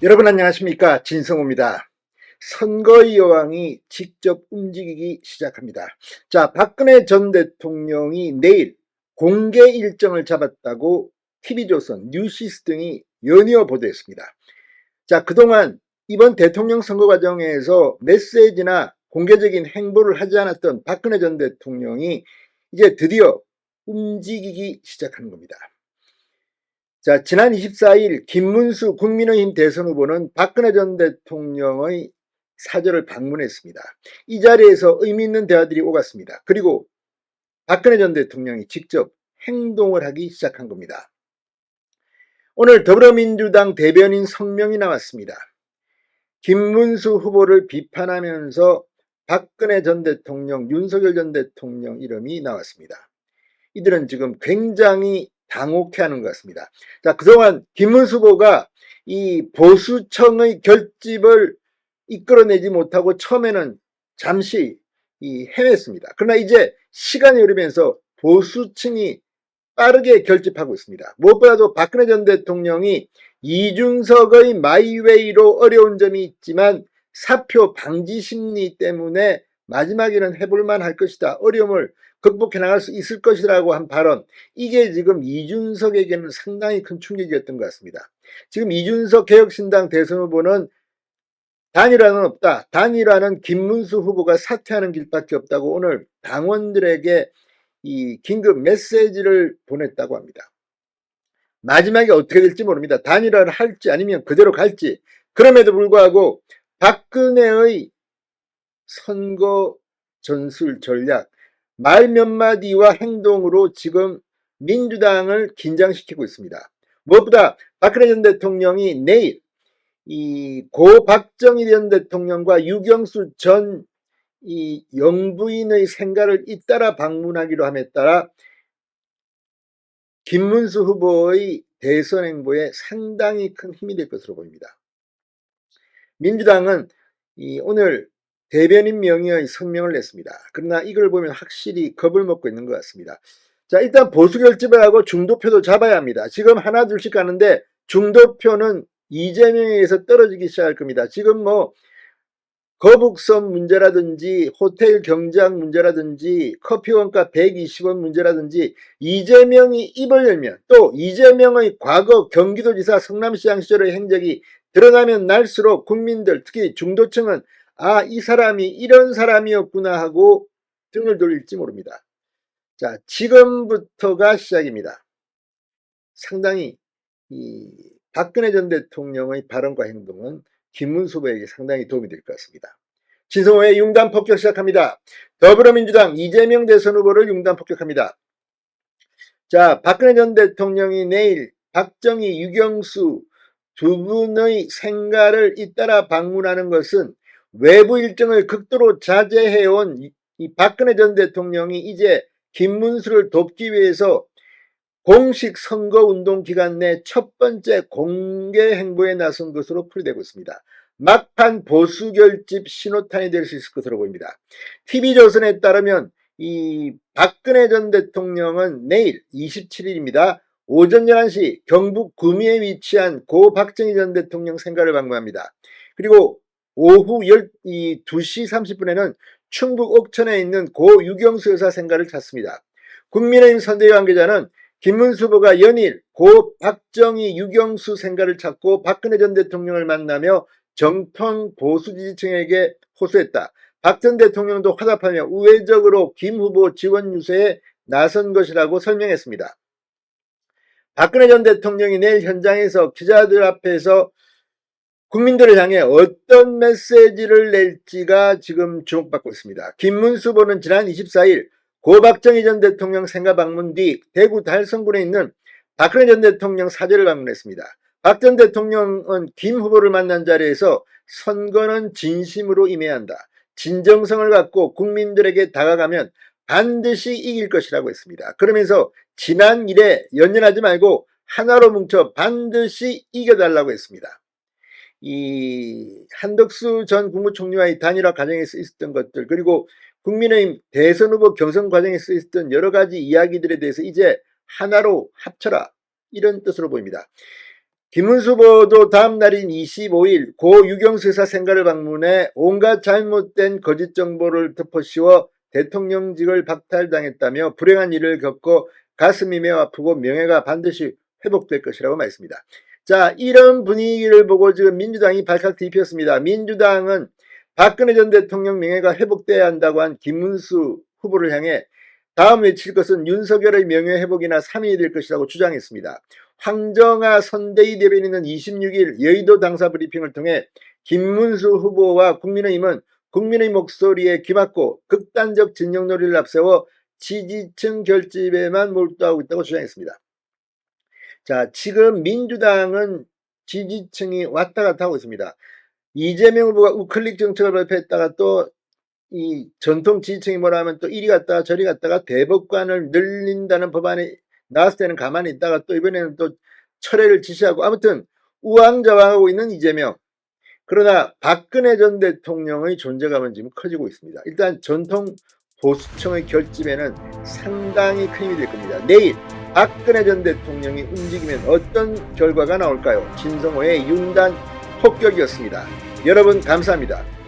여러분 안녕하십니까, 진성호입니다. 선거의 여왕이 직접 움직이기 시작합니다. 자, 박근혜 전 대통령이 내일 공개 일정을 잡았다고 TV조선, 뉴시스 등이 연이어 보도했습니다. 자, 그동안 이번 대통령 선거 과정에서 메시지나 공개적인 행보를 하지 않았던 박근혜 전 대통령이 이제 드디어 움직이기 시작하는 겁니다. 자, 지난 24일 김문수 국민의힘 대선 후보는 박근혜 전 대통령의 사저를 방문했습니다. 이 자리에서 의미 있는 대화들이 오갔습니다. 그리고 박근혜 전 대통령이 직접 행동을 하기 시작한 겁니다. 오늘 더불어민주당 대변인 성명이 나왔습니다. 김문수 후보를 비판하면서 박근혜 전 대통령, 윤석열 전 대통령 이름이 나왔습니다. 이들은 지금 굉장히 당혹해하는 것 같습니다. 자, 그동안 김문수 후보가 이 보수청의 결집을 이끌어내지 못하고 처음에는 잠시 해냈습니다. 그러나 이제 시간이 흐르면서 보수층이 빠르게 결집하고 있습니다. 무엇보다도 박근혜 전 대통령이 이준석의 마이웨이로 어려운 점이 있지만 사표 방지 심리 때문에 마지막에는 해볼만 할 것이다. 어려움을 극복해 나갈 수 있을 것이라고 한 발언, 이게 지금 이준석에게는 상당히 큰 충격이었던 것 같습니다. 지금 이준석 개혁신당 대선 후보는 단일화는 없다. 단일화는 김문수 후보가 사퇴하는 길밖에 없다고 오늘 당원들에게 이 긴급 메시지를 보냈다고 합니다. 마지막에 어떻게 될지 모릅니다. 단일화를 할지 아니면 그대로 갈지. 그럼에도 불구하고 박근혜의 선거 전술 전략, 말 몇 마디와 행동으로 지금 민주당을 긴장시키고 있습니다. 무엇보다 박근혜 전 대통령이 내일 이 고 박정희 전 대통령과 유경수 전 이 영부인의 생가를 잇따라 방문하기로 함에 따라 김문수 후보의 대선 행보에 상당히 큰 힘이 될 것으로 보입니다. 민주당은 오늘 대변인 명의의 성명을 냈습니다. 그러나 이걸 보면 확실히 겁을 먹고 있는 것 같습니다. 자, 일단 보수 결집을 하고 중도표도 잡아야 합니다. 지금 하나 둘씩 가는데 중도표는 이재명에 의해서 떨어지기 시작할 겁니다. 지금 뭐 거북선 문제라든지 호텔 경제학 문제라든지 커피 원가 120원 문제라든지 이재명이 입을 열면, 또 이재명의 과거 경기도지사 성남시장 시절의 행적이 드러나면 날수록 국민들, 특히 중도층은 이 사람이 이런 사람이었구나 하고 등을 돌릴지 모릅니다. 자, 지금부터가 시작입니다. 상당히 이 박근혜 전 대통령의 발언과 행동은 김문수 후보에게 상당히 도움이 될 것 같습니다. 진성호의 융단 폭격 시작합니다. 더불어민주당 이재명 대선 후보를 융단 폭격합니다. 자, 박근혜 전 대통령이 내일 박정희, 유경수 두 분의 생가를 잇따라 방문하는 것은 외부 일정을 극도로 자제해온 이 박근혜 전 대통령이 이제 김문수를 돕기 위해서 공식 선거운동 기간 내 첫 번째 공개 행보에 나선 것으로 풀이되고 있습니다. 막판 보수 결집 신호탄이 될 수 있을 것으로 보입니다. TV조선에 따르면 이 박근혜 전 대통령은 내일 27일입니다. 오전 11시 경북 구미에 위치한 고 박정희 전 대통령 생가를 방문합니다. 그리고 오후 2시 30분에는 충북 옥천에 있는 고 유경수 여사 생가를 찾습니다. 국민의힘 선대위 관계자는 김문수 후보가 연일 고 박정희 유경수 생가를 찾고 박근혜 전 대통령을 만나며 정통 보수 지지층에게 호소했다. 박 전 대통령도 화답하며 우회적으로 김 후보 지원 유세에 나선 것이라고 설명했습니다. 박근혜 전 대통령이 내일 현장에서 기자들 앞에서 국민들을 향해 어떤 메시지를 낼지가 지금 주목받고 있습니다. 김문수 후보는 지난 24일 고 박정희 전 대통령 생가 방문 뒤 대구 달성군에 있는 박근혜 전 대통령 사저를 방문했습니다. 박 전 대통령은 김 후보를 만난 자리에서 선거는 진심으로 임해야 한다. 진정성을 갖고 국민들에게 다가가면 반드시 이길 것이라고 했습니다. 그러면서 지난 일에 연연하지 말고 하나로 뭉쳐 반드시 이겨달라고 했습니다. 이 한덕수 전 국무총리와의 단일화 과정에서 있었던 것들, 그리고 국민의힘 대선 후보 경선 과정에서 있었던 여러 가지 이야기들에 대해서 이제 하나로 합쳐라, 이런 뜻으로 보입니다. 김문수 후보도 다음 날인 25일 고 유경수 여사 생가를 방문해 온갖 잘못된 거짓 정보를 덮어씌워 대통령직을 박탈당했다며 불행한 일을 겪고 가슴이 매우 아프고 명예가 반드시 회복될 것이라고 말했습니다. 자, 이런 분위기를 보고 지금 민주당이 발칵 뒤집혔습니다. 민주당은 박근혜 전 대통령 명예가 회복돼야 한다고 한 김문수 후보를 향해 다음 외칠 것은 윤석열의 명예 회복이나 3인이 될 것이라고 주장했습니다. 황정아 선대위 대변인은 26일 여의도 당사 브리핑을 통해 김문수 후보와 국민의힘은 국민의 목소리에 귀맞고 극단적 진영놀이를 앞세워 지지층 결집에만 몰두하고 있다고 주장했습니다. 자, 지금 민주당은 지지층이 왔다 갔다 하고 있습니다. 이재명 후보가 우클릭 정책을 발표했다가 또 이 전통 지지층이 뭐라 하면 또 이리 갔다가 저리 갔다가 대법관을 늘린다는 법안이 나왔을 때는 가만히 있다가 또 이번에는 또 철회를 지시하고 아무튼 우왕좌왕하고 있는 이재명. 그러나 박근혜 전 대통령의 존재감은 지금 커지고 있습니다. 일단 전통 보수층의 결집에는 상당히 큰 힘이 될 겁니다. 내일 박근혜 전 대통령이 움직이면 어떤 결과가 나올까요? 진성호의 윤단 폭격이었습니다. 여러분 감사합니다.